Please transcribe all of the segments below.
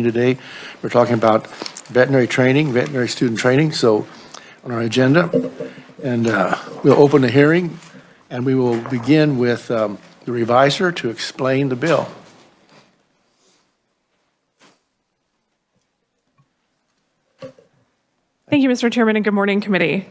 today. We're talking about veterinary training, veterinary student training, so on our agenda. And we'll open the hearing, and we will begin with the reviser to explain the bill. Thank you, Mr. Chairman, and good morning, committee.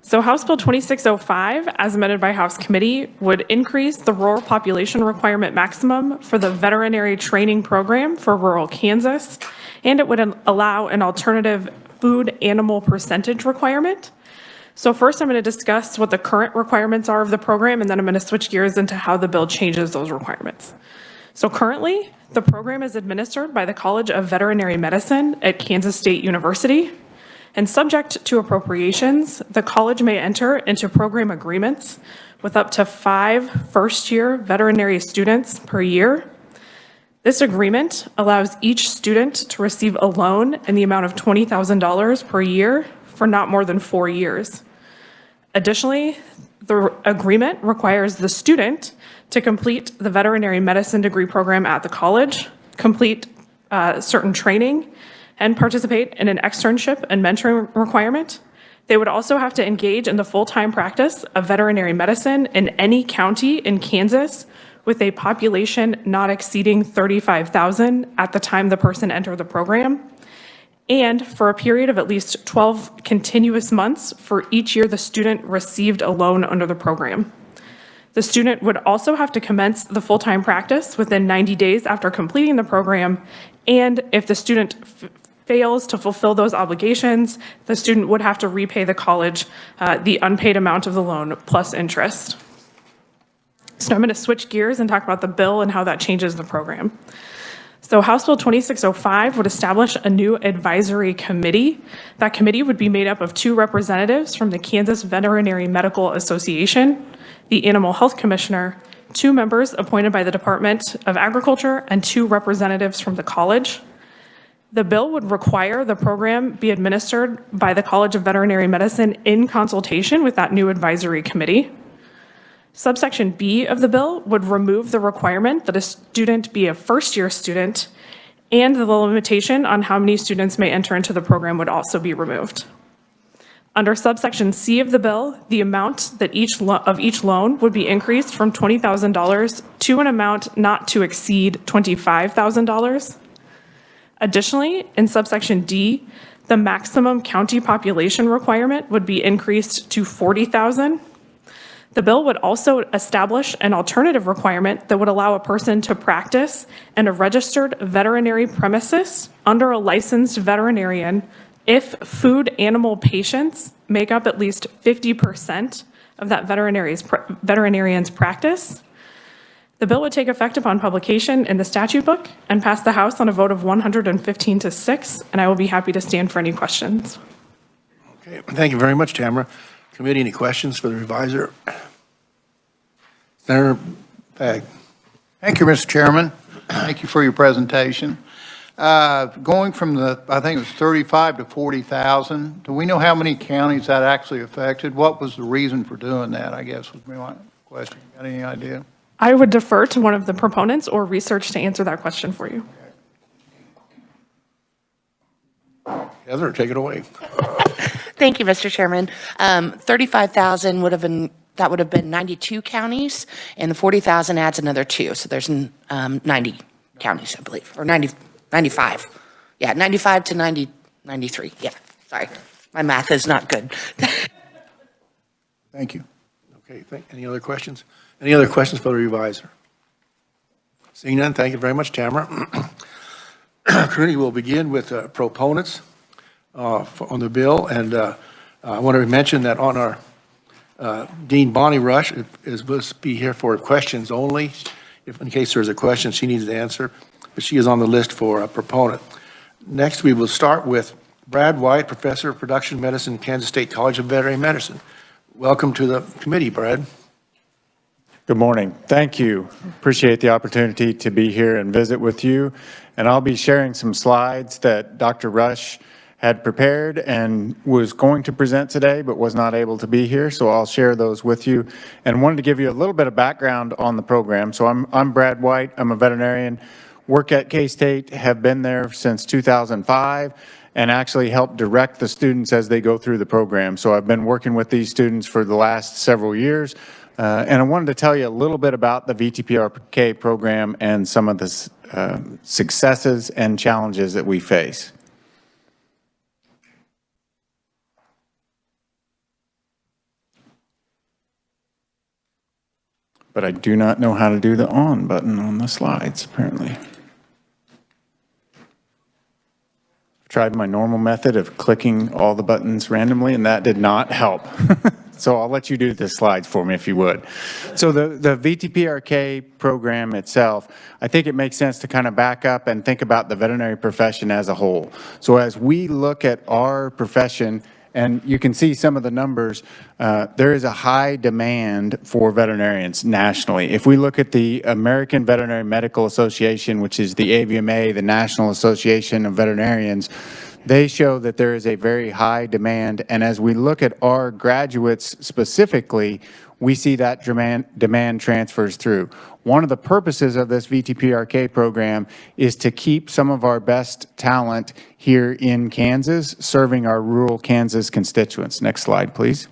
So House Bill 2605, as amended by House Committee, would increase the rural population requirement maximum for the veterinary training program for rural Kansas, and it would allow an alternative food animal percentage requirement. So first, I'm going to discuss what the current requirements are of the program, and then I'm going to switch gears into how the bill changes those requirements. So currently, the program is administered by the College of Veterinary Medicine at Kansas State University. And subject to appropriations, the college may enter into program agreements with up to 5 first-year veterinary students per year. This agreement allows each student to receive a loan in the amount of $20,000 per year for not more than 4 years. Additionally, the agreement requires the student to complete the veterinary medicine degree program at the college, complete certain training, and participate in an externship and mentoring requirement. They would also have to engage in the full-time practice of veterinary medicine in any county in Kansas with a population not exceeding 35,000 at the time the person entered the program, and for a period of at least 12 continuous months for each year the student received a loan under the program. The student would also have to commence the full-time practice within 90 days after completing the program, and if the student fails to fulfill those obligations, the student would have to repay the college the unpaid amount of the loan plus interest. So I'm going to switch gears and talk about the bill and how that changes the program. So House Bill 2605 would establish a new advisory committee. That committee would be made up of 2 representatives from the Kansas Veterinary Medical Association, the Animal Health Commissioner, 2 members appointed by the Department of Agriculture, and 2 representatives from the college. The bill would require the program be administered by the College of Veterinary Medicine in consultation with that new advisory committee. Subsection B of the bill would remove the requirement that a student be a first-year student, and the limitation on how many students may enter into the program would also be removed. Under subsection C of the bill, the amount that each loan would be increased from $20,000 to an amount not to exceed $25,000. Additionally, in subsection D, the maximum county population requirement would be increased to 40,000. The bill would also establish an alternative requirement that would allow a person to practice in a registered veterinary premises under a licensed veterinarian if food animal patients make up at least 50% of that veterinarian's practice. The bill would take effect upon publication in the statute book and pass the House on a vote of 115 to 6, and I will be happy to stand for any questions. Okay, thank you very much, Tamara. Committee, any questions for the reviser? Senator Pag. Thank you, Mr. Chairman. Thank you for your presentation. Going from I think it was 35 to 40,000, do we know how many counties that actually affected? What was the reason for doing that, I guess, was my question. Got any idea? I would defer to one of the proponents or research to answer that question for you. Heather, take it away. Thank you, Mr. Chairman. 35,000 would have been 92 counties, and the 40,000 adds another 2. So there's 90 counties, I believe, or 95. Yeah, 95 to 93. Yeah, sorry. My math is not good. Thank you. Okay, any other questions? Any other questions for the reviser? Seeing none, thank you very much, Tamara. Committee will begin with proponents on the bill, and I want to mention that on our Dean Bonnie Rush is supposed to be here for questions only. If in case there's a question she needs to answer, but she is on the list for a proponent. Next, we will start with Brad White, Professor of Production Medicine, Kansas State College of Veterinary Medicine. Welcome to the committee, Brad. Good morning. Thank you. Appreciate the opportunity to be here and visit with you. And I'll be sharing some slides that Dr. Rush had prepared and was going to present today, but was not able to be here. So I'll share those with you and wanted to give you a little bit of background on the program. So I'm Brad White. I'm a veterinarian work at K-State, have been there since 2005, and actually help direct the students as they go through the program. So I've been working with these students for the last several years, and I wanted to tell you a little bit about the Vtprk program and some of the successes and challenges that we face. But I do not know how to do the on button on the slides, apparently. I've tried my normal method of clicking all the buttons randomly, and that did not help. So I'll let you do the slides for me if you would. So the Vtprk program itself, I think it makes sense to kind of back up and think about the veterinary profession as a whole. So as we look at our profession, and you can see some of the numbers, there is a high demand for veterinarians nationally. If we look at the American Veterinary Medical Association, which is the AVMA, the National Association of Veterinarians, they show that there is a very high demand. And as we look at our graduates specifically, we see that demand transfers through. One of the purposes of this Vtprk program is to keep some of our best talent here in Kansas, serving our rural Kansas constituents. Next slide, please.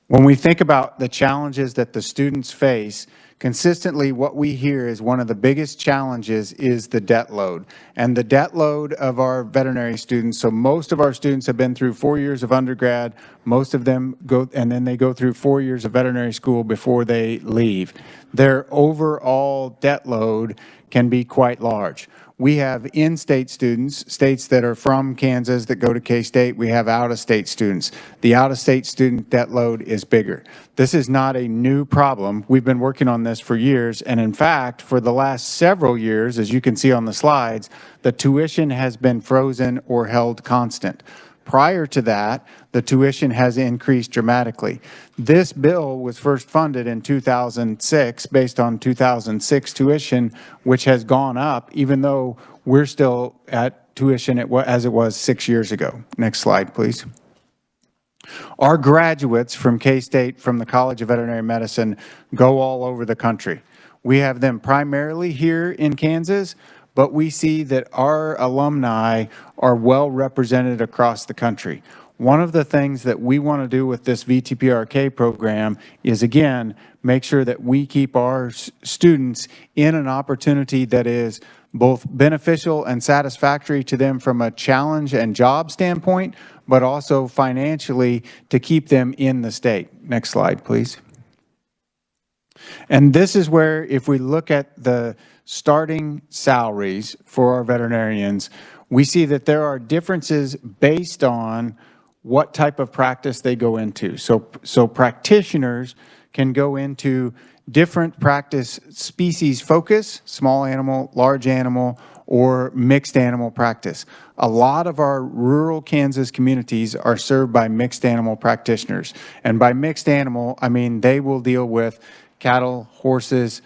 When we think about the challenges that the students face, consistently what we hear is one of the biggest challenges is the debt load. And the debt load of our veterinary students, so most of our students have been through 4 years of undergrad, most of them go, and then they go through 4 years of veterinary school before they leave. Their overall debt load can be quite large. We have in-state students, states that are from Kansas that go to K-State. We have out-of-state students. The out-of-state student debt load is bigger. This is not a new problem. We've been working on this for years, and in fact, for the last several years, as you can see on the slides, the tuition has been frozen or held constant. Prior to that, the tuition has increased dramatically. This bill was first funded in 2006 based on 2006 tuition, which has gone up even though we're still at tuition as it was 6 years ago. Next slide, please. Our graduates from K-State, from the College of Veterinary Medicine, go all over the country. We have them primarily here in Kansas, but we see that our alumni are well represented across the country. One of the things that we want to do with this Vtprk program is, again, make sure that we keep our students in an opportunity that is both beneficial and satisfactory to them from a challenge and job standpoint, but also financially to keep them in the state. Next slide, please. And this is where, if we look at the starting salaries for our veterinarians, we see that there are differences based on what type of practice they go into. So practitioners can go into different practice species focus, small animal, large animal, or mixed animal practice. A lot of our rural Kansas communities are served by mixed animal practitioners. And by mixed animal, I mean they will deal with cattle, horses,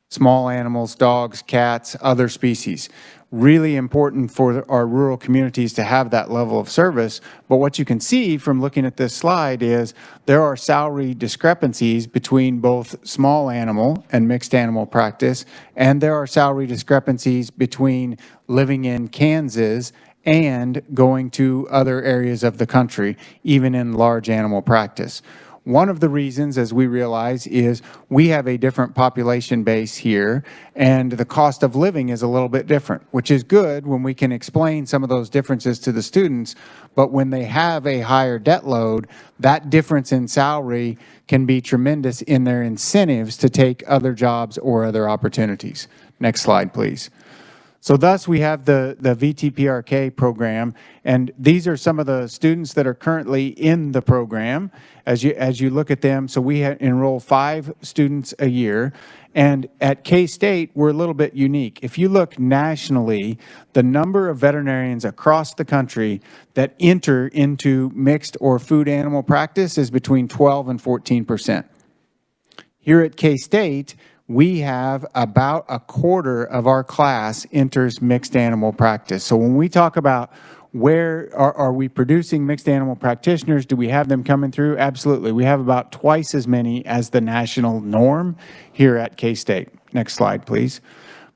small animals, dogs, cats, other species. Really important for our rural communities to have that level of service. But what you can see from looking at this slide is there are salary discrepancies between both small animal and mixed animal practice, and there are salary discrepancies between living in Kansas and going to other areas of the country, even in large animal practice. One of the reasons, as we realize, is we have a different population base here, and the cost of living is a little bit different, which is good when we can explain some of those differences to the students. But when they have a higher debt load, that difference in salary can be tremendous in their incentives to take other jobs or other opportunities. Next slide, please. So thus we have the Vtprk program, and these are some of the students that are currently in the program as you look at them. So we enroll 5 students a year, and at K-State we're a little bit unique. If you look nationally, the number of veterinarians across the country that enter into mixed or food animal practice is between 12 and 14%. Here at K-State, we have about a quarter of our class enters mixed animal practice. So when we talk about where are we producing mixed animal practitioners, do we have them coming through? Absolutely. We have about twice as many as the national norm here at K-State. Next slide, please.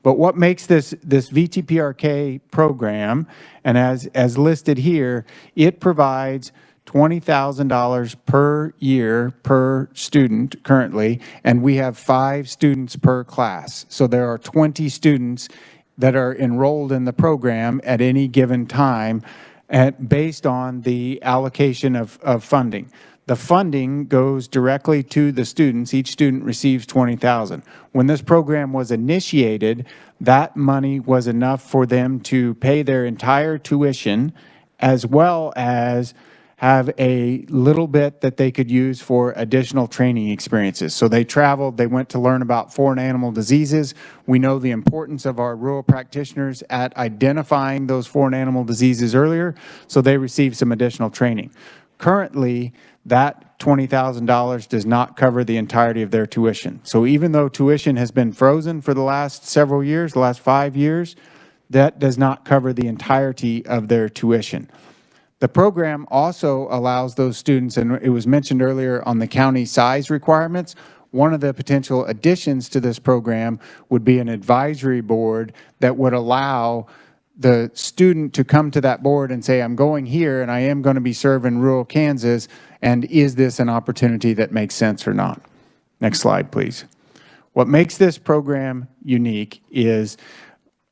But what makes this VTPRK program, and as listed here, it provides $20,000 per year per student currently, and we have 5 students per class. So there are 20 students that are enrolled in the program at any given time based on the allocation of funding. The funding goes directly to the students. Each student receives $20,000. When this program was initiated, that money was enough for them to pay their entire tuition, as well as have a little bit that they could use for additional training experiences. So they traveled, they went to learn about foreign animal diseases. We know the importance of our rural practitioners at identifying those foreign animal diseases earlier, so they received some additional training. Currently, that $20,000 does not cover the entirety of their tuition. So even though tuition has been frozen for the last several years, the last 5 years, that does not cover the entirety of their tuition. The program also allows those students, and it was mentioned earlier on the county size requirements, one of the potential additions to this program would be an advisory board that would allow the student to come to that board and say, I'm going here and I am going to be serving rural Kansas, and is this an opportunity that makes sense or not? Next slide, please. What makes this program unique is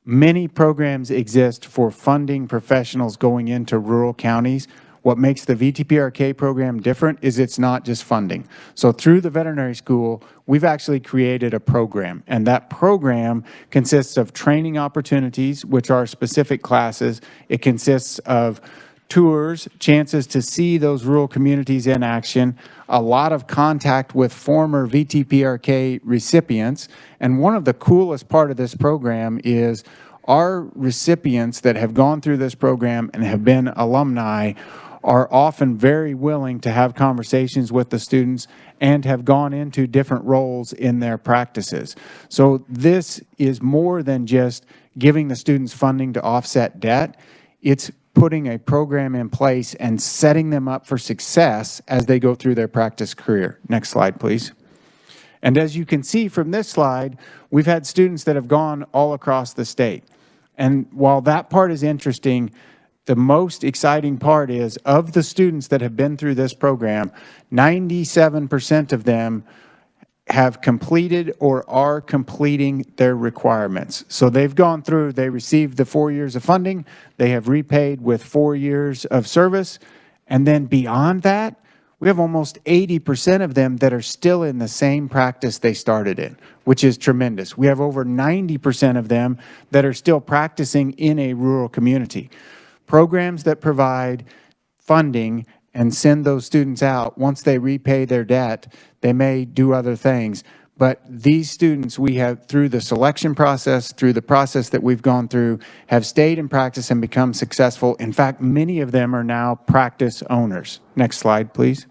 many programs exist for funding professionals going into rural counties. What makes the VTPRK program different is it's not just funding. So through the veterinary school, we've actually created a program, and that program consists of training opportunities, which are specific classes. It consists of tours, chances to see those rural communities in action, a lot of contact with former VTPRK recipients. And one of the coolest part of this program is our recipients that have gone through this program and have been alumni are often very willing to have conversations with the students and have gone into different roles in their practices. So this is more than just giving the students funding to offset debt. It's putting a program in place and setting them up for success as they go through their practice career. Next slide, please. And as you can see from this slide, we've had students that have gone all across the state. And while that part is interesting, the most exciting part is, of the students that have been through this program, 97% of them have completed or are completing their requirements. So they've gone through, they received the 4 years of funding, they have repaid with 4 years of service, and then beyond that, we have almost 80% of them that are still in the same practice they started in, which is tremendous. We have over 90% of them that are still practicing in a rural community. Programs that provide funding and send those students out, once they repay their debt, they may do other things. But these students we have, through the selection process, through the process that we've gone through, have stayed in practice and become successful. In fact, many of them are now practice owners. Next slide, please.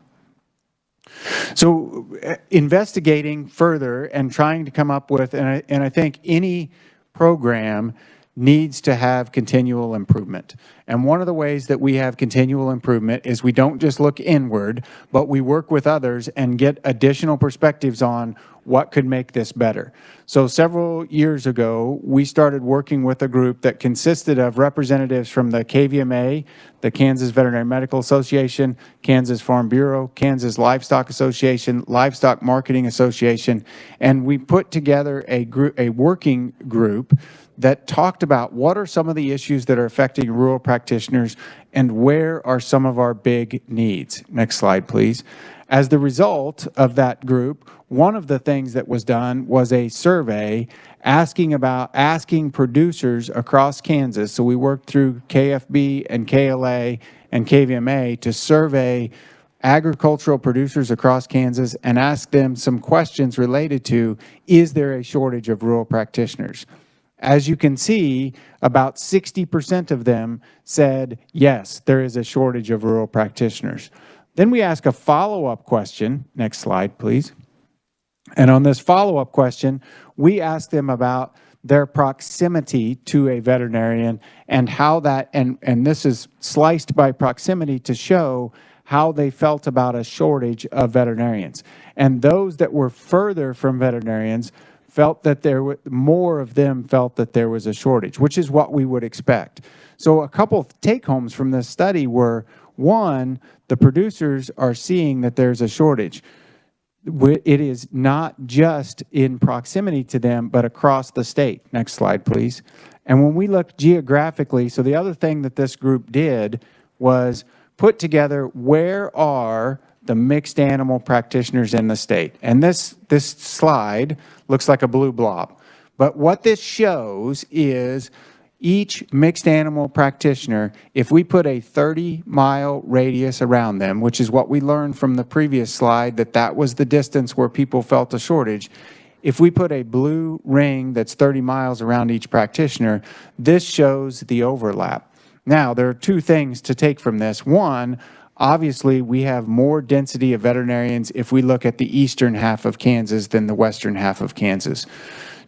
So investigating further and trying to come up with, and I think any program needs to have continual improvement. And one of the ways that we have continual improvement is we don't just look inward, but we work with others and get additional perspectives on what could make this better. So several years ago, we started working with a group that consisted of representatives from the KVMA, the Kansas Veterinary Medical Association, Kansas Farm Bureau, Kansas Livestock Association, Livestock Marketing Association, and we put together a working group that talked about what are some of the issues that are affecting rural practitioners and where are some of our big needs. Next slide, please. As the result of that group, one of the things that was done was a survey asking producers across Kansas. So we worked through KFB and KLA and KVMA to survey agricultural producers across Kansas and ask them some questions related to, is there a shortage of rural practitioners? As you can see, about 60% of them said, yes, there is a shortage of rural practitioners. Then we ask a follow-up question. Next slide, please. And on this follow-up question, we ask them about their proximity to a veterinarian and how that, and this is sliced by proximity to show how they felt about a shortage of veterinarians. And those that were further from veterinarians felt that more of them felt that there was a shortage, which is what we would expect. So a couple of take-homes from this study were, one, the producers are seeing that there's a shortage. It is not just in proximity to them, but across the state. Next slide, please. And when we look geographically, so the other thing that this group did was put together where are the mixed animal practitioners in the state. And this slide looks like a blue blob. But what this shows is each mixed animal practitioner, if we put a 30-mile radius around them, which is what we learned from the previous slide, that was the distance where people felt a shortage. If we put a blue ring that's 30 miles around each practitioner, this shows the overlap. Now, there are two things to take from this. One, obviously, we have more density of veterinarians if we look at the eastern half of Kansas than the western half of Kansas.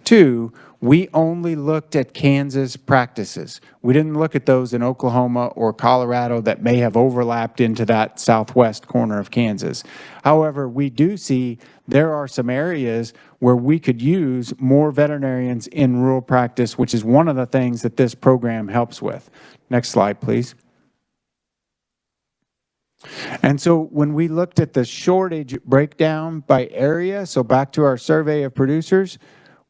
Two, we only looked at Kansas practices. We didn't look at those in Oklahoma or Colorado that may have overlapped into that southwest corner of Kansas. However, we do see there are some areas where we could use more veterinarians in rural practice, which is one of the things that this program helps with. Next slide, please. And so when we looked at the shortage breakdown by area, so back to our survey of producers,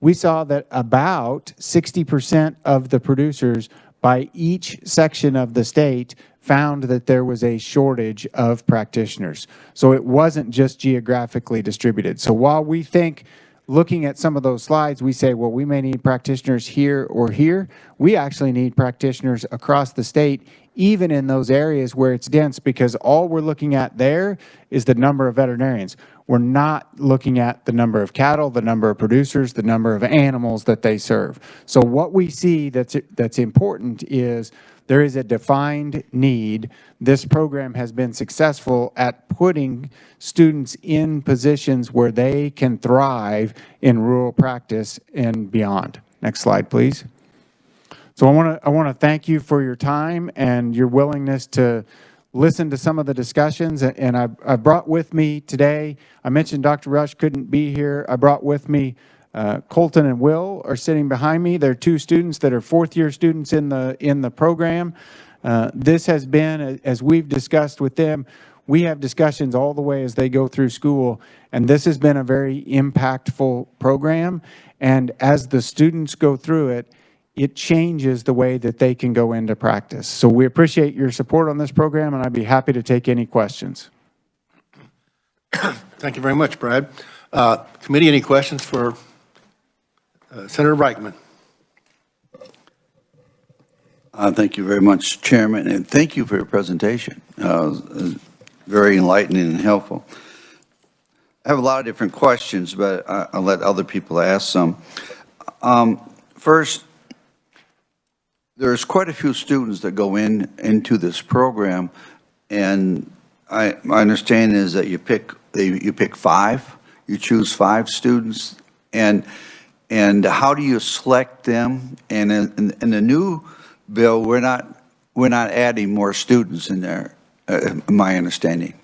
we saw that about 60% of the producers by each section of the state found that there was a shortage of practitioners. So it wasn't just geographically distributed. So while we think, looking at some of those slides, we say, well, we may need practitioners here or here, we actually need practitioners across the state, even in those areas where it's dense, because all we're looking at there is the number of veterinarians. We're not looking at the number of cattle, the number of producers, the number of animals that they serve. So what we see that's important is there is a defined need. This program has been successful at putting students in positions where they can thrive in rural practice and beyond. Next slide, please. So I want to thank you for your time and your willingness to listen to some of the discussions. And I brought with me today, I mentioned Dr. Rush couldn't be here. I brought with me Colton and Will are sitting behind me. They're two students that are fourth-year students in the program. This has been, as we've discussed with them, we have discussions all the way as they go through school, and this has been a very impactful program. And as the students go through it, it changes the way that they can go into practice. So we appreciate your support on this program, and I'd be happy to take any questions. Thank you very much, Brad. Committee, any questions for Senator Reichman? Thank you very much, Chairman, and thank you for your presentation. Very enlightening and helpful. I have a lot of different questions, but I'll let other people ask some. First, there's quite a few students that go into this program, and my understanding is that you pick five, you choose 5 students, and how do you select them? And in the new bill, we're not adding more students in there, my understanding.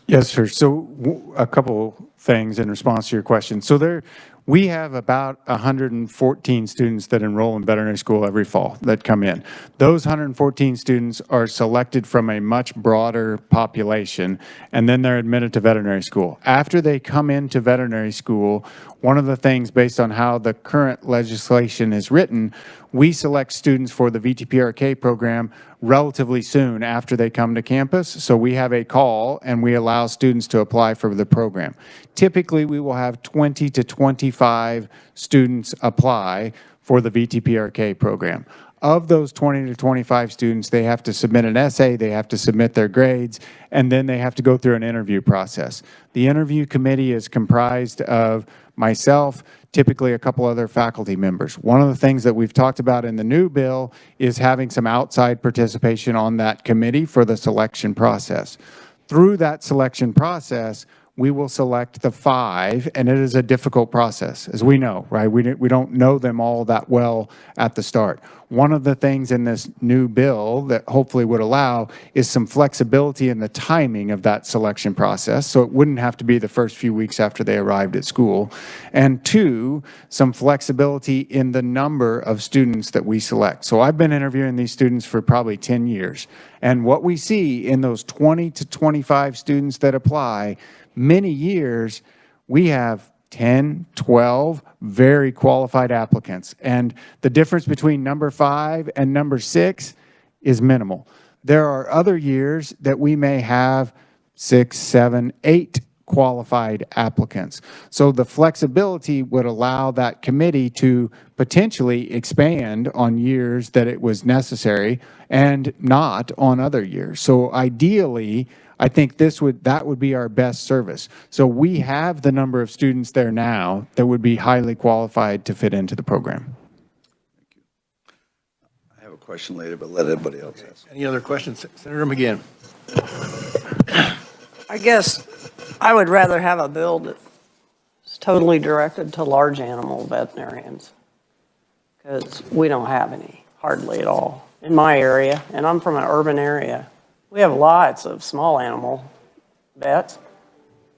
Yes, sir. So a couple things in response to your question. So we have about 114 students that enroll in veterinary school every fall that come in. Those 114 students are selected from a much broader population, and then they're admitted to veterinary school. After they come into veterinary school, one of the things based on how the current legislation is written, we select students for the Vtprk program relatively soon after they come to campus. So we have a call and we allow students to apply for the program. Typically, we will have 20 to 25 students apply for the Vtprk program. Of those 20 to 25 students, they have to submit an essay, they have to submit their grades, and then they have to go through an interview process. The interview committee is comprised of myself, typically a couple other faculty members. One of the things that we've talked about in the new bill is having some outside participation on that committee for the selection process. Through that selection process, we will select the 5, and it is a difficult process, as we know, right? We don't know them all that well at the start. one of the things in this new bill that hopefully would allow is some flexibility in the timing of that selection process, so it wouldn't have to be the first few weeks after they arrived at school. And two, some flexibility in the number of students that we select. So I've been interviewing these students for probably 10 years. And what we see in those 20 to 25 students that apply, many years, we have 10, 12 very qualified applicants. And the difference between number 5 and number 6 is minimal. There are other years that we may have 6, 7, 8 qualified applicants. So the flexibility would allow that committee to potentially expand on years that it was necessary and not on other years. So ideally, I think that would be our best service. So we have the number of students there now that would be highly qualified to fit into the program. I have a question later, but let everybody else ask. Any other questions? Senator McGinn. I guess I would rather have a bill that's totally directed to large animal veterinarians, because we don't have any, hardly at all, in my area, and I'm from an urban area. We have lots of small animal vets,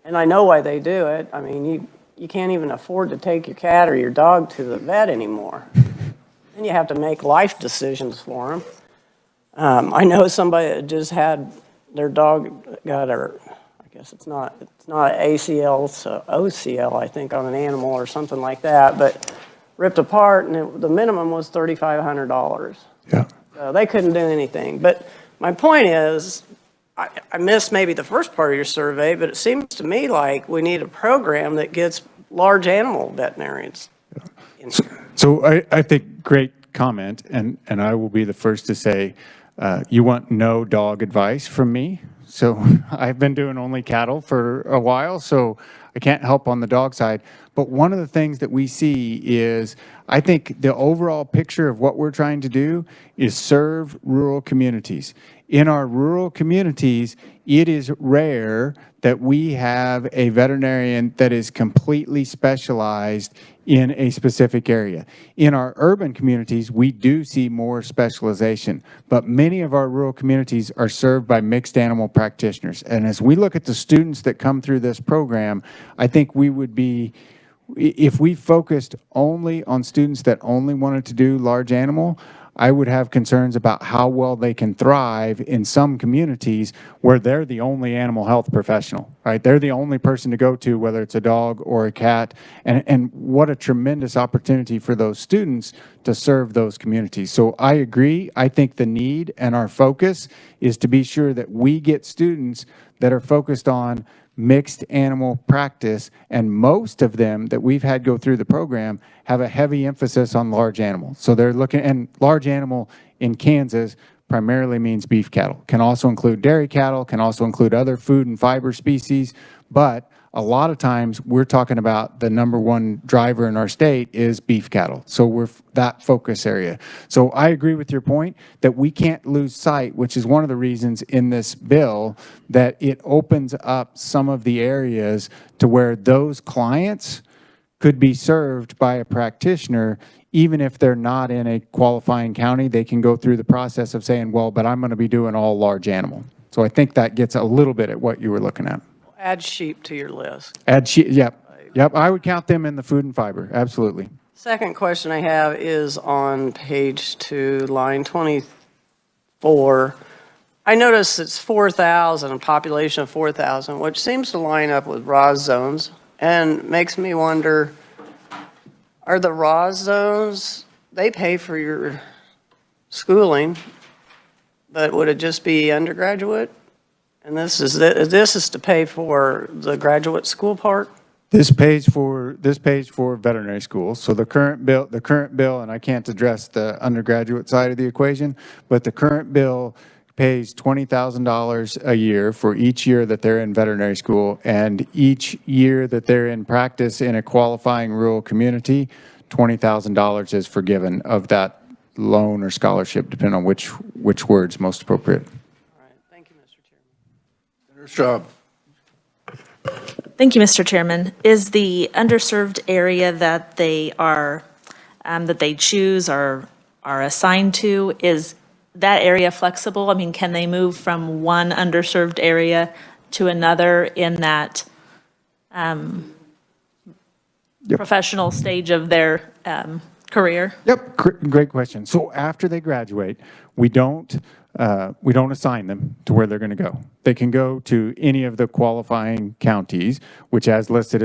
and I know why they do it. I mean, you can't even afford to take your cat or your dog to the vet anymore. And you have to make life decisions for them. I know somebody that just had their dog got I guess it's not ACL, it's OCL, I think, on an animal or something like that, but ripped apart, and the minimum was $3,500. Yeah. So they couldn't do anything. But my point is, I missed maybe the first part of your survey, but it seems to me like we need a program that gets large animal veterinarians in here. So I think great comment, and I will be the first to say, you want no dog advice from me. So I've been doing only cattle for a while, so I can't help on the dog side. But one of the things that we see is, I think the overall picture of what we're trying to do is serve rural communities. In our rural communities, it is rare that we have a veterinarian that is completely specialized in a specific area. In our urban communities, we do see more specialization, but many of our rural communities are served by mixed animal practitioners. And as we look at the students that come through this program, I think we would be, if we focused only on students that only wanted to do large animal, I would have concerns about how well they can thrive in some communities where they're the only animal health professional, right? They're the only person to go to, whether it's a dog or a cat, and what a tremendous opportunity for those students to serve those communities. So I agree. I think the need and our focus is to be sure that we get students that are focused on mixed animal practice, and most of them that we've had go through the program have a heavy emphasis on large animal. So they're looking, and large animal in Kansas primarily means beef cattle. Can also include dairy cattle, can also include other food and fiber species, but a lot of times we're talking about the number one driver in our state is beef cattle. So we're that focus area. So I agree with your point that we can't lose sight, which is one of the reasons in this bill that it opens up some of the areas to where those clients could be served by a practitioner. Even if they're not in a qualifying county, they can go through the process of saying, well, but I'm going to be doing all large animal. So I think that gets a little bit at what you were looking at. Add sheep to your list. Add sheep, yep. Yep, I would count them in the food and fiber, absolutely. Second question I have is on page 2, line 24. I notice it's 4,000, a population of 4,000, which seems to line up with RAS zones, and makes me wonder, are the RAS zones, they pay for your schooling, but would it just be undergraduate? And this is to pay for the graduate school part? This pays for veterinary schools. So the current bill, and I can't address the undergraduate side of the equation, but the current bill pays $20,000 a year for each year that they're in veterinary school, and each year that they're in practice in a qualifying rural community, $20,000 is forgiven of that loan or scholarship, depending on which word's most appropriate. All right, thank you, Mr. Chairman. Senator Straub. Thank you, Mr. Chairman. Is the underserved area that they are, that they choose, are are assigned to. Is that area flexible? I mean, can they move from one underserved area to another in that professional stage of their career? Yep, great question. So after they graduate, we don't assign them to where they're going to go. They can go to any of the qualifying counties, which as listed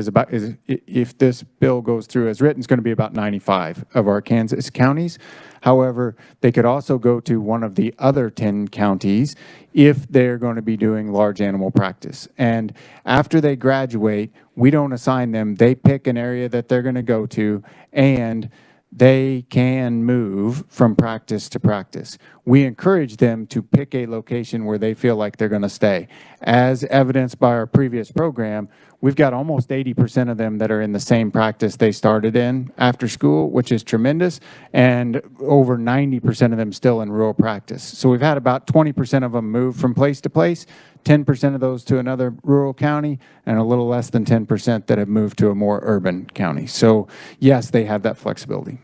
if this bill goes through as written, it's going to be about 95 of our Kansas counties. However, they could also go to one of the other 10 counties if they're going to be doing large animal practice. And after they graduate, we don't assign them. They pick an area that they're going to go to, and they can move from practice to practice. We encourage them to pick a location where they feel like they're going to stay. As evidenced by our previous program, we've got almost 80% of them that are in the same practice they started in after school, which is tremendous, and over 90% of them still in rural practice. So we've had about 20% of them move from place to place, 10% of those to another rural county, and a little less than 10% that have moved to a more urban county. So yes, they have that flexibility.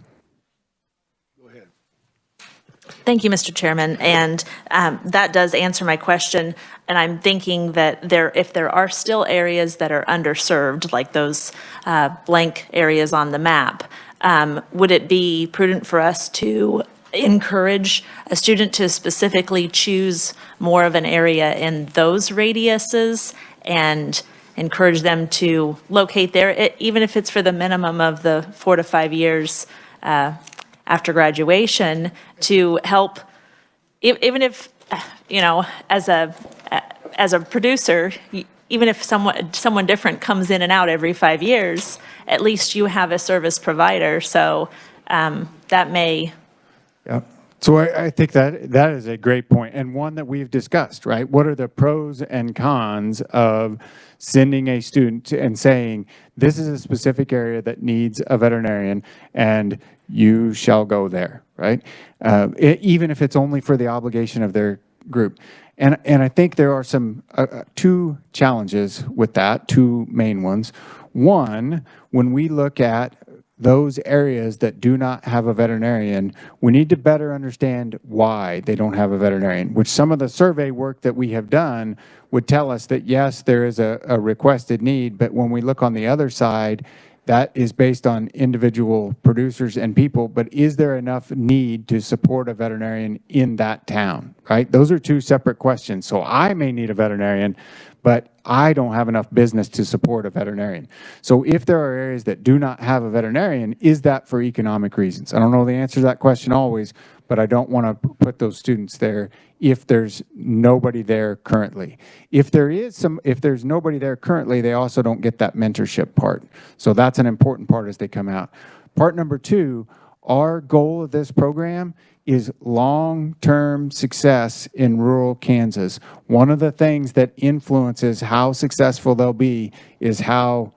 Go ahead. Thank you, Mr. Chairman. And that does answer my question. And I'm thinking that if there are still areas that are underserved, like those blank areas on the map, would it be prudent for us to encourage a student to specifically choose more of an area in those radiuses and encourage them to locate there, even if it's for the minimum of the 4 to 5 years after graduation, to help, even if, as a producer, even if someone different comes in and out every 5 years, at least you have a service provider. So that may. Yeah. So I think that is a great point, and one that we've discussed, right? What are the pros and cons of sending a student and saying, this is a specific area that needs a veterinarian, and you shall go there, right? Even if it's only for the obligation of their group. And I think there are some two challenges with that, two main ones. One, when we look at those areas that do not have a veterinarian, we need to better understand why they don't have a veterinarian, which some of the survey work that we have done would tell us that, yes, there is a requested need, but when we look on the other side, that is based on individual producers and people, but is there enough need to support a veterinarian in that town, right? Those are two separate questions. So I may need a veterinarian, but I don't have enough business to support a veterinarian. So if there are areas that do not have a veterinarian, is that for economic reasons? I don't know the answer to that question always, but I don't want to put those students there if there's nobody there currently. If there's nobody there currently, they also don't get that mentorship part. So that's an important part as they come out. Part number two, our goal of this program is long-term success in rural Kansas. One of the things that influences how successful they'll be is how,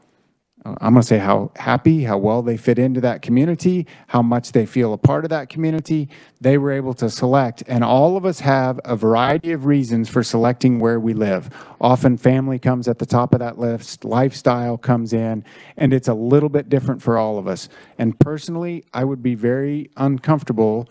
I'm going to say how happy, how well they fit into that community, how much they feel a part of that community. They were able to select, and all of us have a variety of reasons for selecting where we live. Often family comes at the top of that list, lifestyle comes in, and it's a little bit different for all of us. And personally, I would be very uncomfortable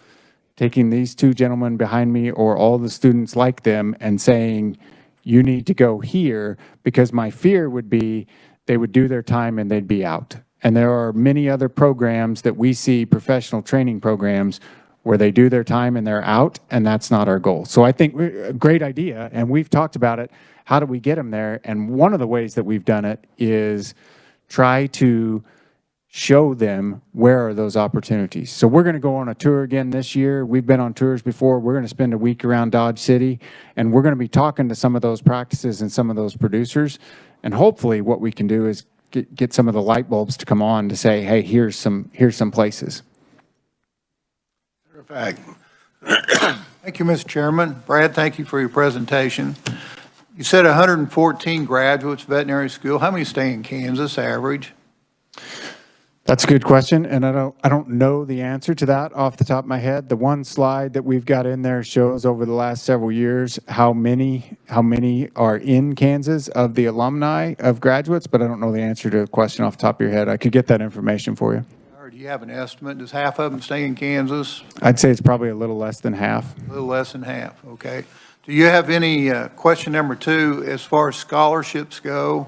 taking these two gentlemen behind me or all the students like them and saying, you need to go here, because my fear would be they would do their time and they'd be out. And there are many other programs that we see, professional training programs, where they do their time and they're out, and that's not our goal. So I think a great idea, and we've talked about it. How do we get them there? And one of the ways that we've done it is try to show them where are those opportunities. So we're going to go on a tour again this year. We've been on tours before. We're going to spend a week around Dodge City, and we're going to be talking to some of those practices and some of those producers. And hopefully what we can do is get some of the light bulbs to come on to say, hey, here's some places. Fact. Thank you, Mr. Chairman. Brad, thank you for your presentation. You said 114 graduates, veterinary school. How many stay in Kansas, average? That's a good question, and I don't know the answer to that off the top of my head. The one slide that we've got in there shows over the last several years how many are in Kansas of the alumni of graduates, but I don't know the answer to the question off the top of your head. I could get that information for you. Do you have an estimate? Does half of them stay in Kansas? I'd say it's probably a little less than half. A little less than half, okay. Do you have any, question number 2, as far as scholarships go?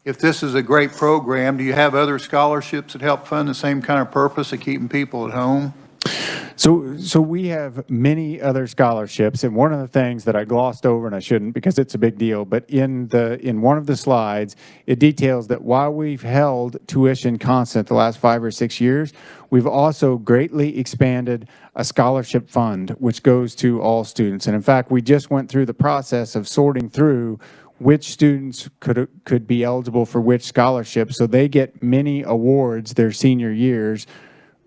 If this is a great program, do you have other scholarships that help fund the same kind of purpose of keeping people at home? So we have many other scholarships, and one of the things that I glossed over, and I shouldn't because it's a big deal, but in one of the slides, it details that while we've held tuition constant the last 5 or 6 years, we've also greatly expanded a scholarship fund, which goes to all students. And in fact, we just went through the process of sorting through which students could be eligible for which scholarships, so they get many awards their senior years,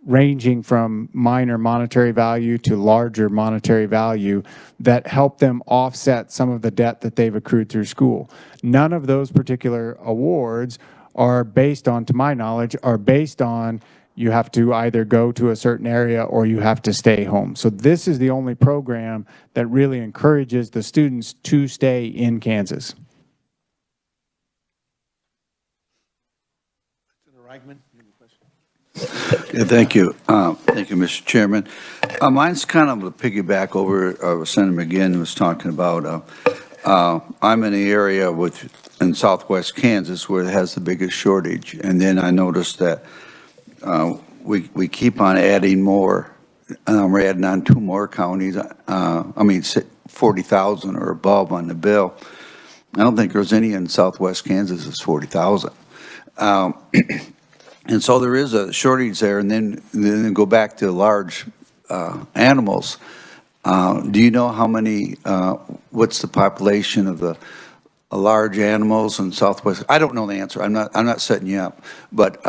ranging from minor monetary value to larger monetary value that help them offset some of the debt that they've accrued through school. None of those particular awards are based on, to my knowledge, are based on you have to either go to a certain area or you have to stay home. So this is the only program that really encourages the students to stay in Kansas. Senator Reichman, you have a question? Yeah, thank you. Thank you, Mr. Chairman. Mine's kind of a piggyback over what Senator McGinn was talking about. I'm in the area in southwest Kansas where it has the biggest shortage. And then I noticed that we keep on adding more. We're adding on 2 more counties. 40,000 or above on the bill. I don't think there's any in southwest Kansas that's 40,000. And so there is a shortage there, and then go back to large animals. Do you know how many? What's the population of the large animals in Southwest? I don't know the answer. I'm not setting you up, but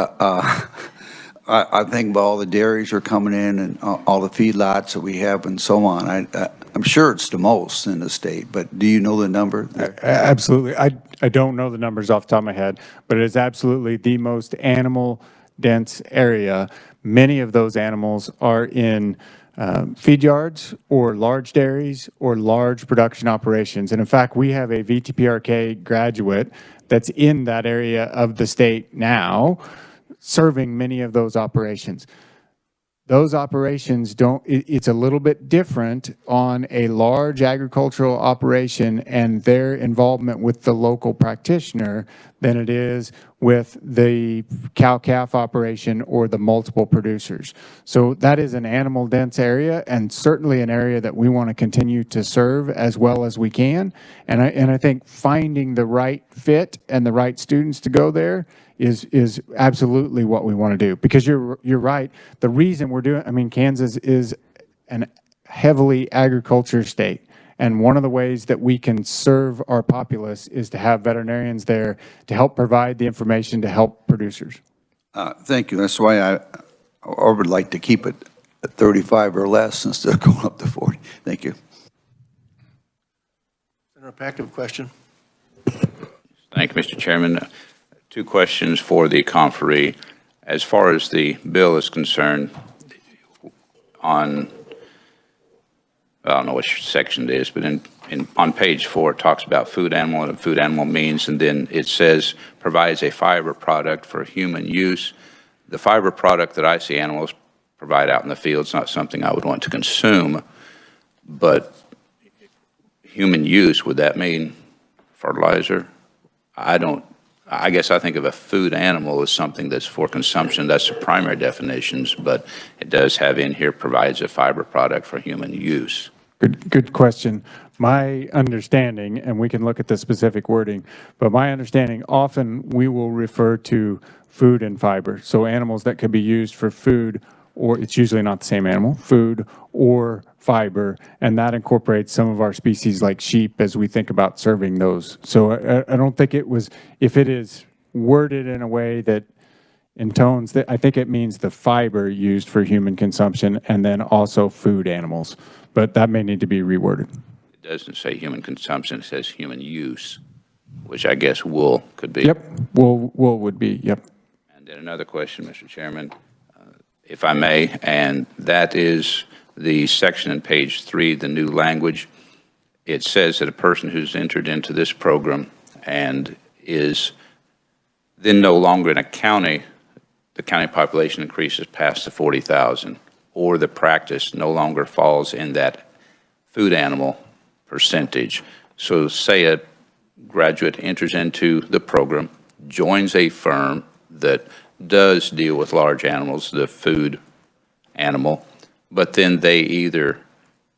I think about all the dairies are coming in and all the feedlots that we have and so on. I'm sure it's the most in the state, but do you know the number? Absolutely. I don't know the numbers off the top of my head, but it is absolutely the most animal dense area. Many of those animals are in feed yards or large dairies or large production operations. And in fact, we have a Vtprk graduate that's in that area of the state now, serving many of those operations. Those operations it's a little bit different on a large agricultural operation and their involvement with the local practitioner than it is with the cow-calf operation or the multiple producers. So that is an animal dense area and certainly an area that we want to continue to serve as well as we can. And I think finding the right fit and the right students to go there is absolutely what we want to do, because you're right. The reason we're doing, Kansas is an heavily agriculture state, and one of the ways that we can serve our populace is to have veterinarians there to help provide the information to help producers. Thank you. That's why I would like to keep it at 35 or less instead of going up to 40. Thank you. Senator Peck, a question? Thank you, Mr. Chairman. 2 questions for the conferee. As far as the bill is concerned, I don't know which section it is, but on page 4 it talks about food animal and what food animal means, and then it says provides a fiber product for human use. The fiber product that I see animals provide out in the field is not something I would want to consume, but human use, would that mean fertilizer? I guess I think of a food animal as something that's for consumption. That's the primary definitions, but it does have in here provides a fiber product for human use. Good question. My understanding, and we can look at the specific wording, but my understanding, often we will refer to food and fiber. So animals that could be used for food, or it's usually not the same animal, food or fiber, and that incorporates some of our species like sheep as we think about serving those. So I don't think it was, if it is worded in a way that intones that, I think it means the fiber used for human consumption and then also food animals, but that may need to be reworded. It doesn't say human consumption, it says human use, which I guess wool could be. Yep, wool would be, yep. And then another question, Mr. Chairman, if I may, and that is the section on page 3, the new language. It says that a person who's entered into this program and is then no longer in a county the county population increases past the 40,000, or the practice no longer falls in that food animal percentage. So say a graduate enters into the program, joins a firm that does deal with large animals, the food animal, but then they either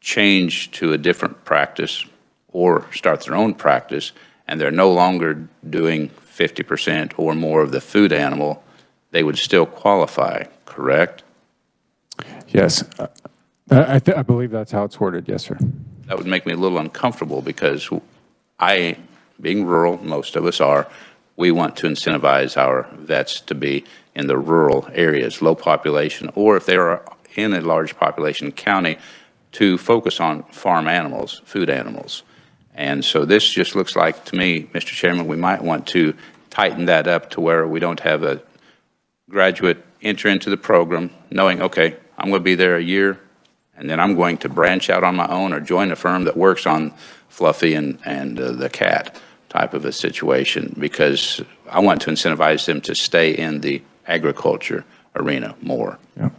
change to a different practice or start their own practice, and they're no longer doing 50% or more of the food animal, they would still qualify, correct? Yes. I believe that's how it's worded. Yes, sir. That would make me a little uncomfortable because being rural, most of us are, we want to incentivize our vets to be in the rural areas, low population, or if they are in a large population county, to focus on farm animals, food animals. And so this just looks like, to me, Mr. Chairman, we might want to tighten that up to where we don't have a graduate enter into the program knowing, okay, I'm going to be there a year, and then I'm going to branch out on my own or join a firm that works on Fluffy and the cat type of a situation, because I want to incentivize them to stay in the agriculture arena more. Yeah.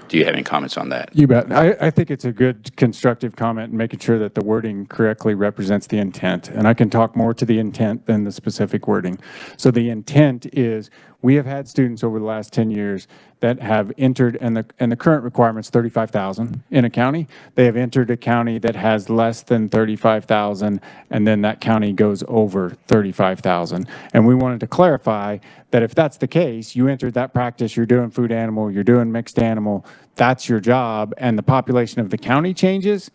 Do you have any comments on that? You bet. I think it's a good constructive comment and making sure that the wording correctly represents the intent. And I can talk more to the intent than the specific wording. So the intent is we have had students over the last 10 years that have entered, and the current requirement's 35,000 in a county. They have entered a county that has less than 35,000, and then that county goes over 35,000. And we wanted to clarify that if that's the case, you entered that practice, you're doing food animal, you're doing mixed animal, that's your job, and the population of the county changes,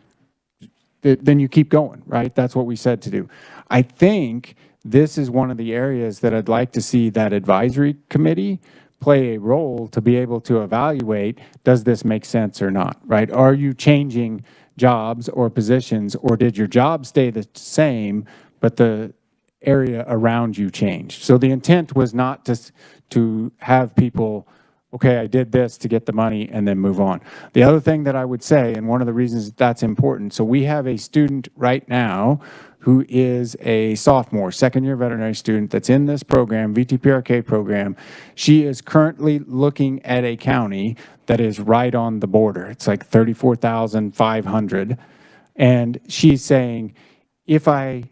then you keep going, right? That's what we said to do. I think this is one of the areas that I'd like to see that advisory committee play a role to be able to evaluate, does this make sense or not, right? Are you changing jobs or positions, or did your job stay the same, but the area around you changed? So the intent was not to have people, okay, I did this to get the money and then move on. The other thing that I would say, and one of the reasons that's important, so we have a student right now who is a sophomore, second-year veterinary student that's in this program, Vtprk program. She is currently looking at a county that is right on the border. It's like 34,500. And she's saying, if I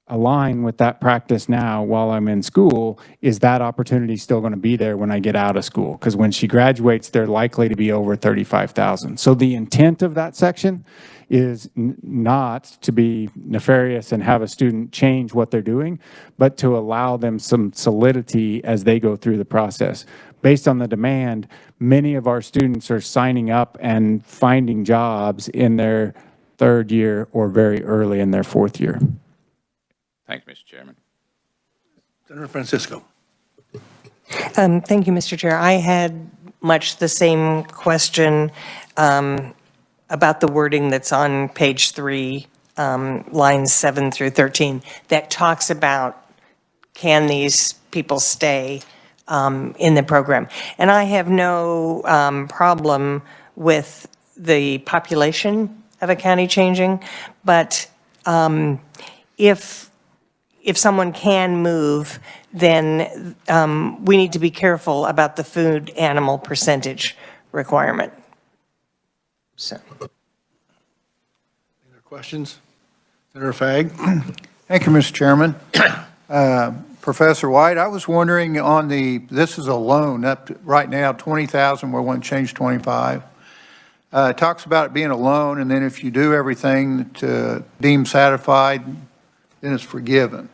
align with that practice now while I'm in school, is that opportunity still going to be there when I get out of school? Because when she graduates, they're likely to be over 35,000. So the intent of that section is not to be nefarious and have a student change what they're doing, but to allow them some solidity as they go through the process. Based on the demand, many of our students are signing up and finding jobs in their third year or very early in their fourth year. Thank you, Mr. Chairman. Senator Francisco. Thank you, Mr. Chair. I had much the same question about the wording that's on page 3, lines 7 through 13, that talks about, can these people stay in the program? And I have no problem with the population of a county changing, but if someone can move, then we need to be careful about the food animal percentage requirement. So. Any other questions? Senator Fagg? Thank you, Mr. Chairman. Professor White, I was wondering on this is a loan up to, right now, 20,000, we're wanting to change 25. It talks about it being a loan, and then if you do everything to deem satisfied, then it's forgiven.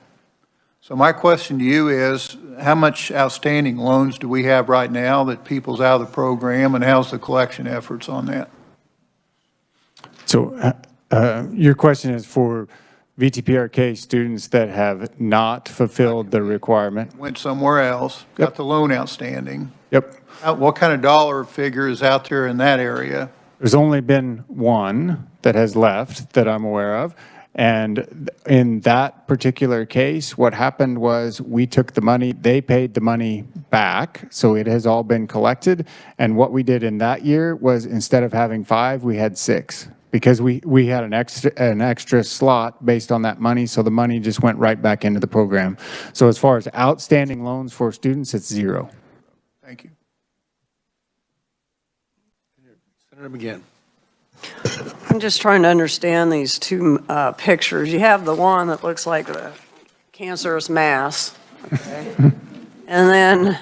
So my question to you is, how much outstanding loans do we have right now that people's out of the program, and how's the collection efforts on that? So your question is for VTPRK students that have not fulfilled the requirement? Went somewhere else, got the loan outstanding. Yep. What kind of dollar figure is out there in that area? There's only been one that has left that I'm aware of. And in that particular case, what happened was we took the money, they paid the money back, so it has all been collected. And what we did in that year was, instead of having 5, we had 6. Because we had an extra slot based on that money, so the money just went right back into the program. So as far as outstanding loans for students, it's 0. Thank you. Senator McGinn. I'm just trying to understand these two pictures. You have the one that looks like the cancerous mass, okay? And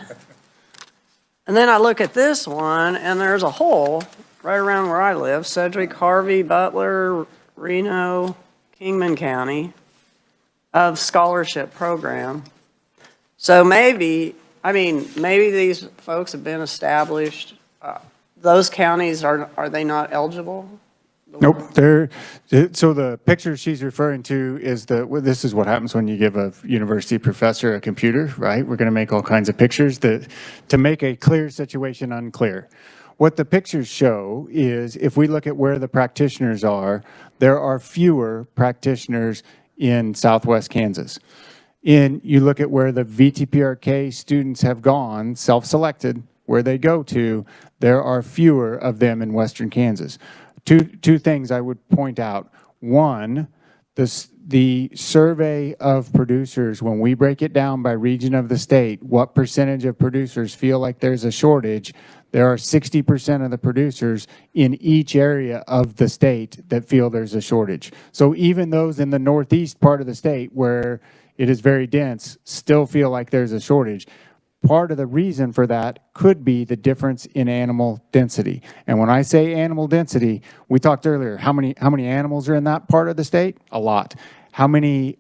then I look at this one, and there's a hole right around where I live, Sedgwick, Harvey, Butler, Reno, Kingman County, of scholarship program. So maybe these folks have been established. Those counties, are they not eligible? Nope. So the picture she's referring to is this is what happens when you give a university professor a computer, right? We're going to make all kinds of pictures to make a clear situation unclear. What the pictures show is if we look at where the practitioners are, there are fewer practitioners in Southwest Kansas. You look at where the VTPRK students have gone, self-selected, where they go to, there are fewer of them in Western Kansas. Two things I would point out. One, the survey of producers, when we break it down by region of the state, what percentage of producers feel like there's a shortage, there are 60% of the producers in each area of the state that feel there's a shortage. So even those in the northeast part of the state where it is very dense still feel like there's a shortage. Part of the reason for that could be the difference in animal density. And when I say animal density, we talked earlier, how many animals are in that part of the state? A lot. How many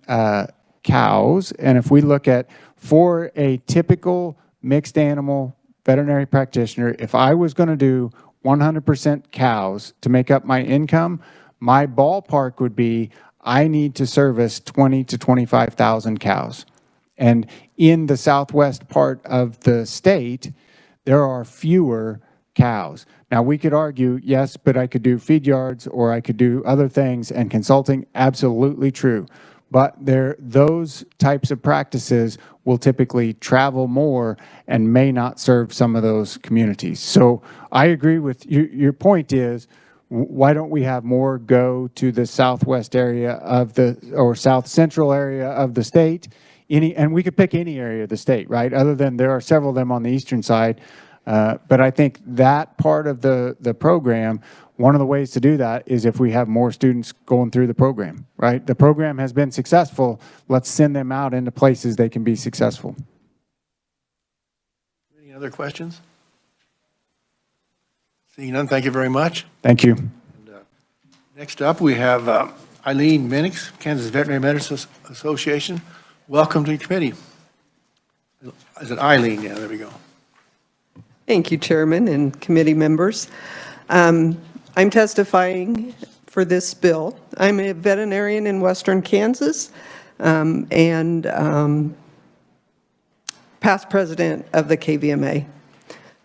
cows? And if we look at, for a typical mixed animal veterinary practitioner, if I was going to do 100% cows to make up my income, my ballpark would be I need to service 20 to 25,000 cows. And in the southwest part of the state, there are fewer cows. Now, we could argue, yes, but I could do feed yards or I could do other things, and consulting, absolutely true. But those types of practices will typically travel more and may not serve some of those communities. So I agree with you. Your point is, why don't we have more go to the southwest area or south central area of the state? And we could pick any area of the state, right? Other than there are several of them on the eastern side. But I think that part of the program, one of the ways to do that is if we have more students going through the program, right? The program has been successful. Let's send them out into places they can be successful. Any other questions? Seeing none, thank you very much. Thank you. Next up, we have Eileen Minix, Kansas Veterinary Medicine Association. Welcome to the committee. Is it Eileen? Yeah, there we go. Thank you, Chairman and committee members. I'm testifying for this bill. I'm a veterinarian in Western Kansas and past president of the KVMA,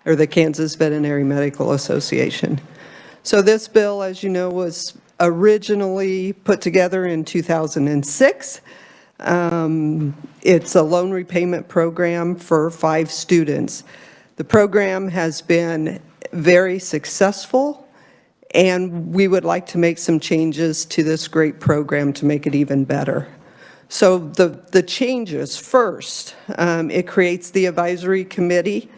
or the Kansas Veterinary Medical Association. So this bill, as you know, was originally put together in 2006. It's a loan repayment program for 5 students. The program has been very successful, and we would like to make some changes to this great program to make it even better. So the changes, first, it creates the advisory committee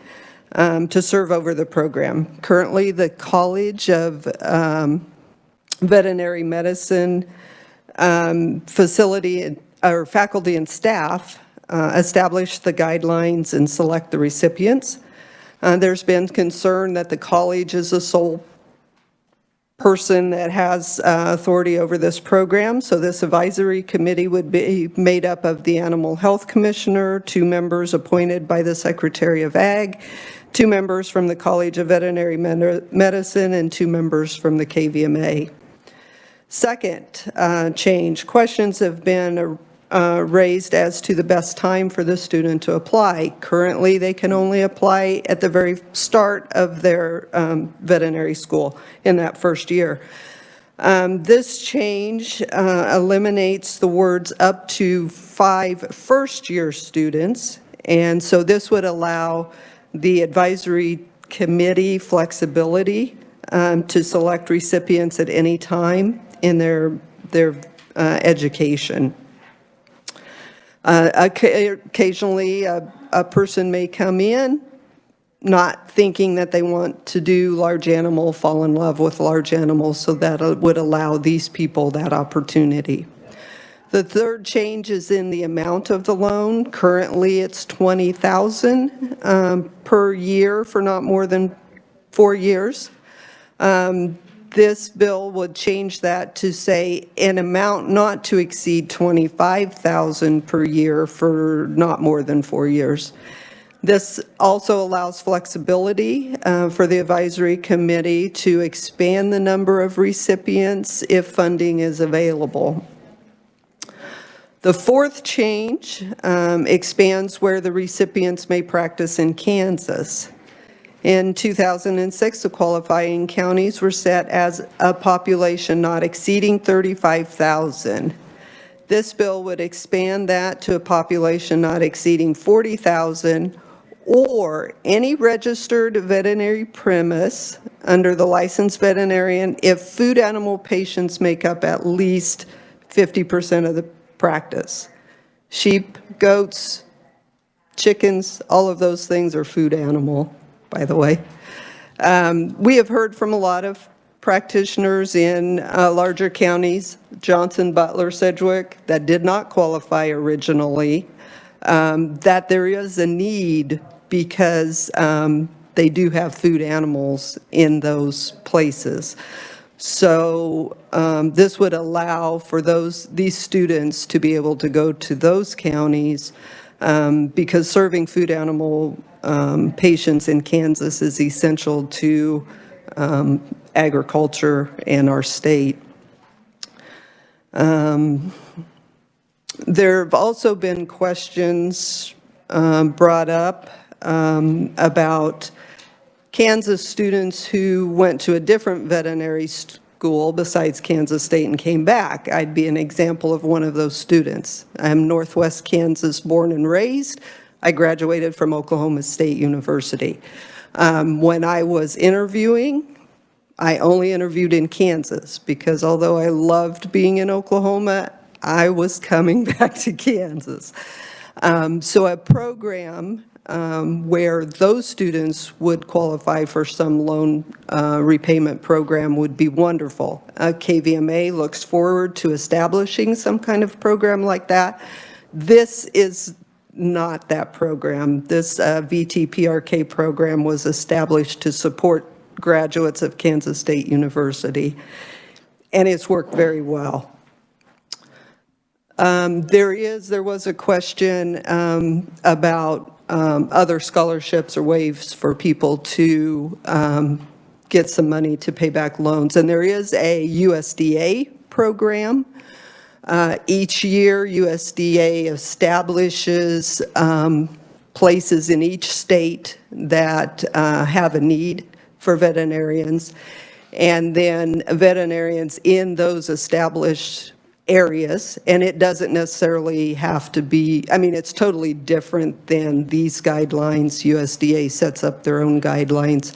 to serve over the program. Currently, the College of Veterinary Medicine facility or faculty and staff establish the guidelines and select the recipients. There's been concern that the college is the sole person that has authority over this program. So this advisory committee would be made up of the Animal Health Commissioner, 2 members appointed by the Secretary of Ag, 2 members from the College of Veterinary Medicine, and 2 members from the KVMA. Second change, questions have been raised as to the best time for the student to apply. Currently, they can only apply at the very start of their veterinary school in that first year. This change eliminates the words up to 5 first-year students, and so this would allow the advisory committee flexibility to select recipients at any time in their education. Occasionally, a person may come in not thinking that they want to do large animal, fall in love with large animals, so that it would allow these people that opportunity. The third change is in the amount of the loan. Currently, it's $20,000 per year for not more than 4 years. This bill would change that to say an amount not to exceed $25,000 per year for not more than 4 years. This also allows flexibility for the advisory committee to expand the number of recipients if funding is available. The fourth change expands where the recipients may practice in Kansas. In 2006, the qualifying counties were set as a population not exceeding 35,000. This bill would expand that to a population not exceeding 40,000, or any registered veterinary premise under the licensed veterinarian if food animal patients make up at least 50% of the practice. Sheep, goats, chickens, all of those things are food animal, by the way. We have heard from a lot of practitioners in larger counties, Johnson, Butler, Sedgwick, that did not qualify originally, that there is a need because they do have food animals in those places. So this would allow for these students to be able to go to those counties because serving food animal patients in Kansas is essential to agriculture and our state. There have also been questions brought up about Kansas students who went to a different veterinary school besides Kansas State and came back. I'd be an example of one of those students. I'm Northwest Kansas born and raised. I graduated from Oklahoma State University. When I was interviewing, I only interviewed in Kansas because although I loved being in Oklahoma, I was coming back to Kansas. So a program where those students would qualify for some loan repayment program would be wonderful. KVMA looks forward to establishing some kind of program like that. This is not that program. This Vtprk program was established to support graduates of Kansas State University, and it's worked very well. There was a question about other scholarships or ways for people to get some money to pay back loans. And there is a USDA program. Each year, USDA establishes places in each state that have a need for veterinarians. And then veterinarians in those established areas, and it doesn't necessarily have to be, I mean, it's totally different than these guidelines. USDA sets up their own guidelines.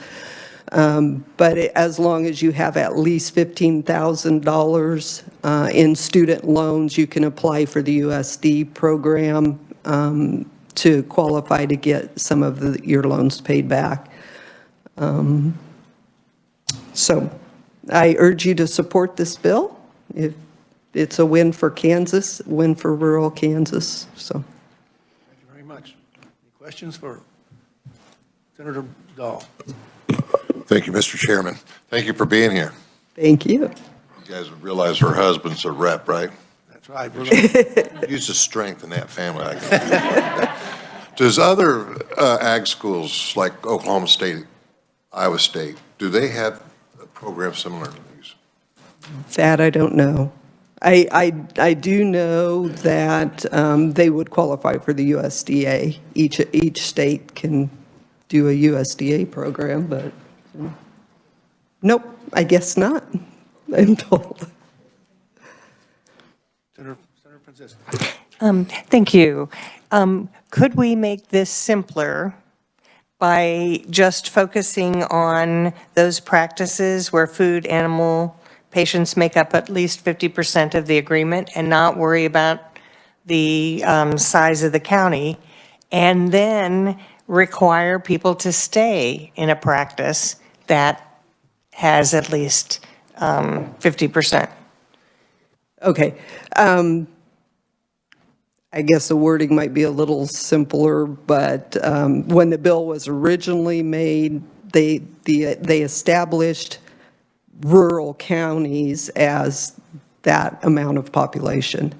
But as long as you have at least $15,000 in student loans, you can apply for the USD program to qualify to get some of your loans paid back. So I urge you to support this bill. It's a win for Kansas, win for rural Kansas, so. Thank you very much. Any questions for Senator Dahl? Thank you, Mr. Chairman. Thank you for being here. Thank you. You guys realize her husband's a rep, right? That's right. Use the strength in that family. I can Does other ag schools like Oklahoma State, Iowa State, do they have a program similar to these? That I don't know. I do know that they would qualify for the USDA. Each state can do a USDA program, but nope, I guess not, I'm told. Senator Francisco. Thank you. Could we make this simpler by just focusing on those practices where food animal patients make up at least 50% of the agreement and not worry about the size of the county? And then require people to stay in a practice that has at least 50%. Okay. I guess the wording might be a little simpler, but when the bill was originally made, they established rural counties as that amount of population.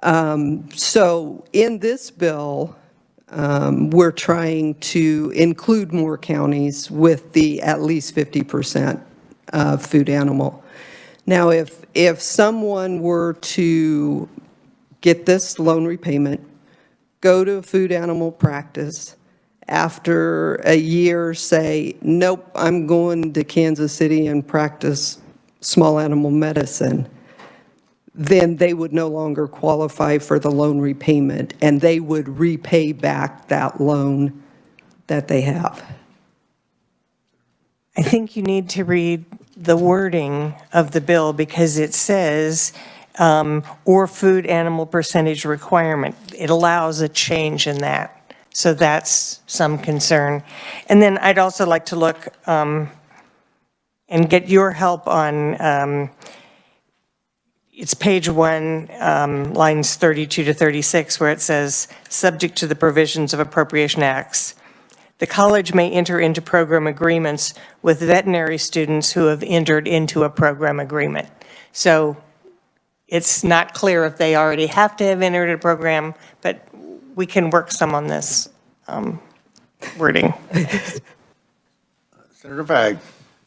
So in this bill, we're trying to include more counties with the at least 50% food animal. Now, if someone were to get this loan repayment, go to a food animal practice, after a year say, nope, I'm going to Kansas City and practice small animal medicine, then they would no longer qualify for the loan repayment, and they would repay back that loan that they have. I think you need to read the wording of the bill because it says, or food animal percentage requirement. It allows a change in that. So that's some concern. And then I'd also like to look and get your help on, it's page 1, lines 32 to 36, where it says, subject to the provisions of appropriation acts. The college may enter into program agreements with veterinary students who have entered into a program agreement. So it's not clear if they already have to have entered a program, but we can work some on this wording. Senator Fagg.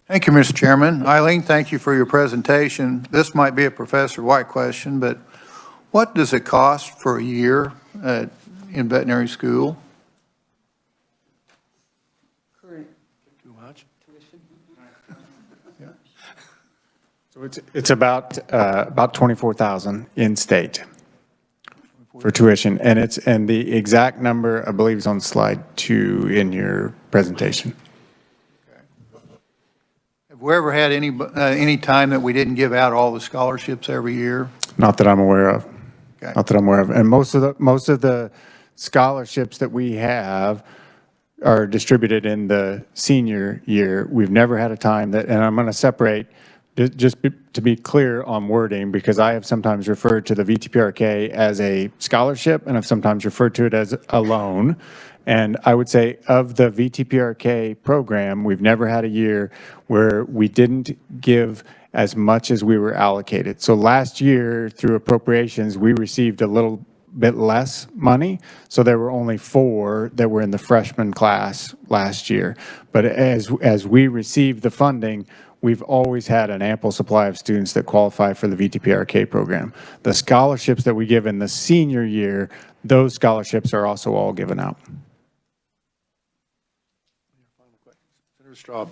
Thank you, Mr. Chairman. Eileen, thank you for your presentation. This might be a Professor White question, but what does it cost for a year in veterinary school? Too much? So it's about 24,000 in state for tuition, and the exact number I believe is on slide 2 in your presentation. Have we ever had any time that we didn't give out all the scholarships every year? Not that I'm aware of. Okay. Not that I'm aware of. And most of the scholarships that we have are distributed in the senior year. We've never had a time that, and I'm going to separate, to be clear on wording, because I have sometimes referred to the Vtprk as a scholarship, and I've sometimes referred to it as a loan. And I would say of the Vtprk program, we've never had a year where we didn't give as much as we were allocated. So last year, through appropriations, we received a little bit less money. So there were only 4 that were in the freshman class last year. But as we received the funding, we've always had an ample supply of students that qualify for the Vtprk program. The scholarships that we give in the senior year, those scholarships are also all given out. Senator Straub.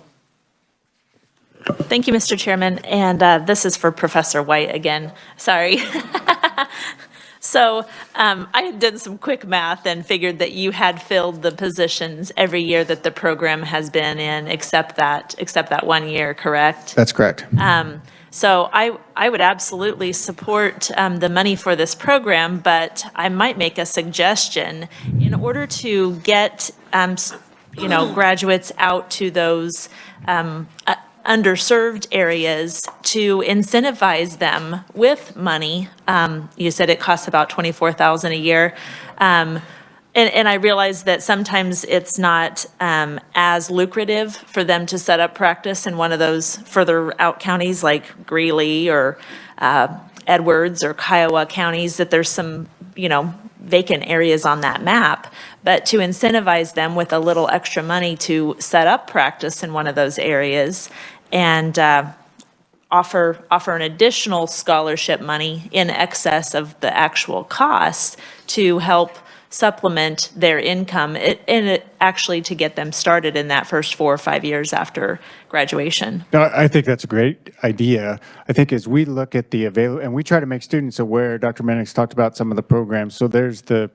Thank you, Mr. Chairman. And this is for Professor White again. Sorry. So I had done some quick math and figured that you had filled the positions every year that the program has been in, except that 1 year, correct? That's correct. So I would absolutely support the money for this program, but I might make a suggestion. In order to get graduates out to those underserved areas, to incentivize them with money. You said it costs about $24,000 a year. And I realize that sometimes it's not as lucrative for them to set up practice in one of those further out counties like Greeley or Edwards or Kiowa counties, that there's some, vacant areas on that map. But to incentivize them with a little extra money to set up practice in one of those areas and offer an additional scholarship money in excess of the actual cost to help supplement their income and actually to get them started in that first 4 or 5 years after graduation. No, I think that's a great idea. I think as we look at the and we try to make students aware, Dr. Mannix talked about some of the programs. So there's the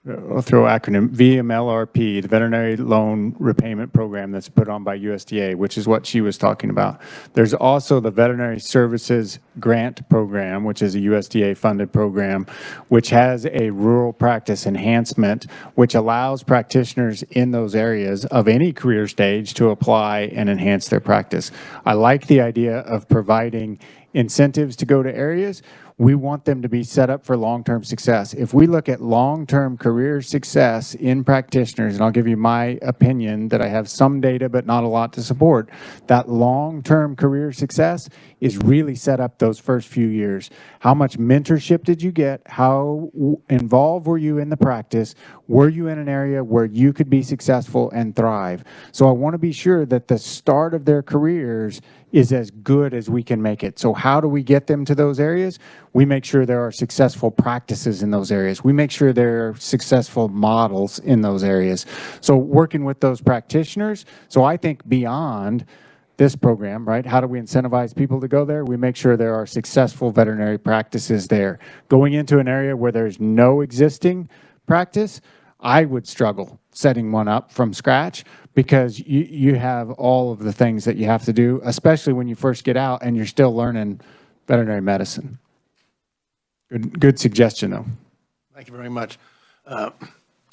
I'll throw acronym, VMLRP, the Veterinary Loan Repayment Program that's put on by USDA, which is what she was talking about. There's also the Veterinary Services Grant Program, which is a USDA-funded program, which has a rural practice enhancement, which allows practitioners in those areas of any career stage to apply and enhance their practice. I like the idea of providing incentives to go to areas. We want them to be set up for long-term success. If we look at long-term career success in practitioners, and I'll give you my opinion that I have some data but not a lot to support, that long-term career success is really set up those first few years. How much mentorship did you get? How involved were you in the practice? Were you in an area where you could be successful and thrive? So I want to be sure that the start of their careers is as good as we can make it. So how do we get them to those areas? We make sure there are successful practices in those areas. We make sure there are successful models in those areas. So working with those practitioners, so I think beyond this program, right? How do we incentivize people to go there? We make sure there are successful veterinary practices there. Going into an area where there's no existing practice, I would struggle setting one up from scratch because you have all of the things that you have to do, especially when you first get out and you're still learning veterinary medicine. Good suggestion, though. Thank you very much.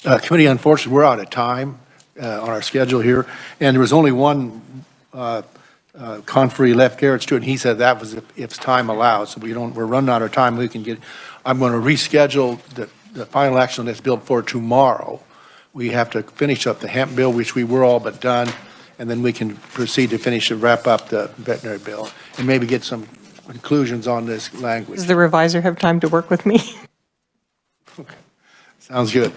Committee, unfortunately, we're out of time on our schedule here, and there was only one conferee left, Garrett Stewart, and he said that was if time allows. So we're running out of time. I'm going to reschedule the final action on this bill for tomorrow. We have to finish up the hemp bill, which we were all but done, and then we can proceed to finish and wrap up the veterinary bill and maybe get some conclusions on this language. Does the reviser have time to work with me? Sounds good.